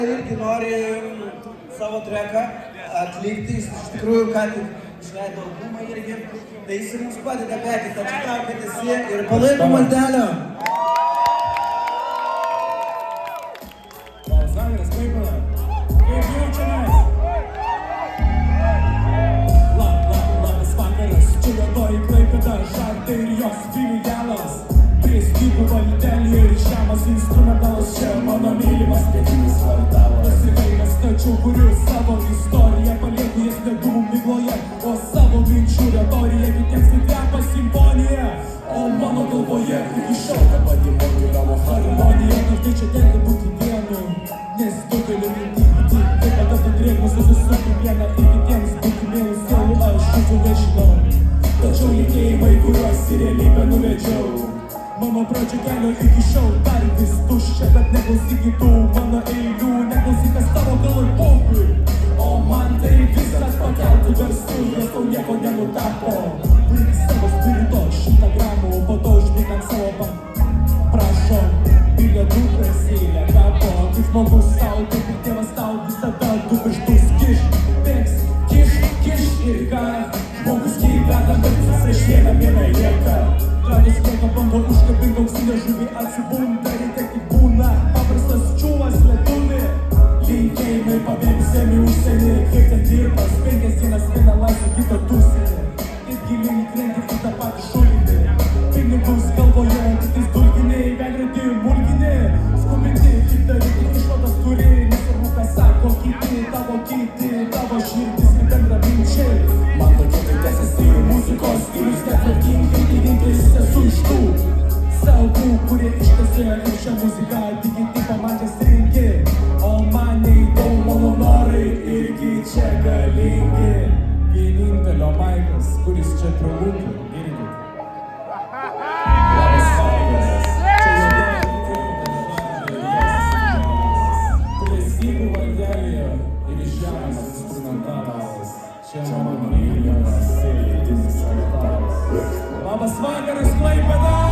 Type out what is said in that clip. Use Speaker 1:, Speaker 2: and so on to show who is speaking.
Speaker 1: Irgi nori savo treką atlikti, jis iš tikrųjų ką tik išleido albumą irgi, tai jis ir mums padeda bėgti, atsitraukit visi ir palaikom Maldelio.
Speaker 2: Zagras, Klaipėda, kaip jaučiamės? Labas vakaras, čia juodoji Klaipėda, Žartai ir jos filialas. Prie stygų Valdelio ir žemas instrumentalas, čia mano mylimas pietinis kvartalas. Pasivaikęs, tačiau kuriu savo istoriją, palieku jas nedumų migloje, o savo minčių retoriją kitiems kaip repas simfonija. O mano galvoje iki šiol ta pati moduliavo harmonija. Dažnai čia tenka būti vienu, nes daugelį mintyti, taip pat apie drėgmus susisukti vieną ir kitiems būti mielų sielų aš jūsų nežinau. Tačiau linkėjimai, kuriuos į realybę nuvedžiau, mano pradžio kelio iki šiol dar vis tuščia, bet neklausyk kitų mano eilių, neklausyk kas tavo galvoj pokui. O man tai viskas pakeltų garsų, jos tau nieko nenutapo. Laik savo spirito 100 gramų, po to užbėg ant savo bank. Prašom, bilietų prasilė kapo, kaip žmogus sau, kaip ir tėvas tau, visada du pirštus kiš. Bėgs, kiš ir ką, žmogus gyvena, bet visas prieš vieną lieka. Radus lieka bando užkabint auksinę žuvį, atsibunda, reikia tik būna paprastas čiūvas lietuvį. Linkėjimai pabėgusiam į užsienį, kiek ten dirbas, 5 dienas vieną laisvę kitą tusinį. Kaip giliai įkrenti į tą patį šulinį, pinigus galvoje, kitais dulginiai, veidrodį mulginį. Skubinti, įdaryti išvadas turi, nesvarbu ką sako kiti, tavo širdis kaip bendraminčiai. Man tokie tai tęsiasi muzikos stilius netvarkingai, tikintis esu iš tų savų, kurie ištesėjo ir šią muziką tikinti pamatęs rinki. O man neįdomu mano norai irgi čia galingi. Vienintelio Maikas, kuris čia pralūkė, girdit. Labas vakaras, čia prie stygų Valdelio ir žemas instrumentalas, čia mano mylimas pietinis kvartalas. Labas vakaras, Klaipėda!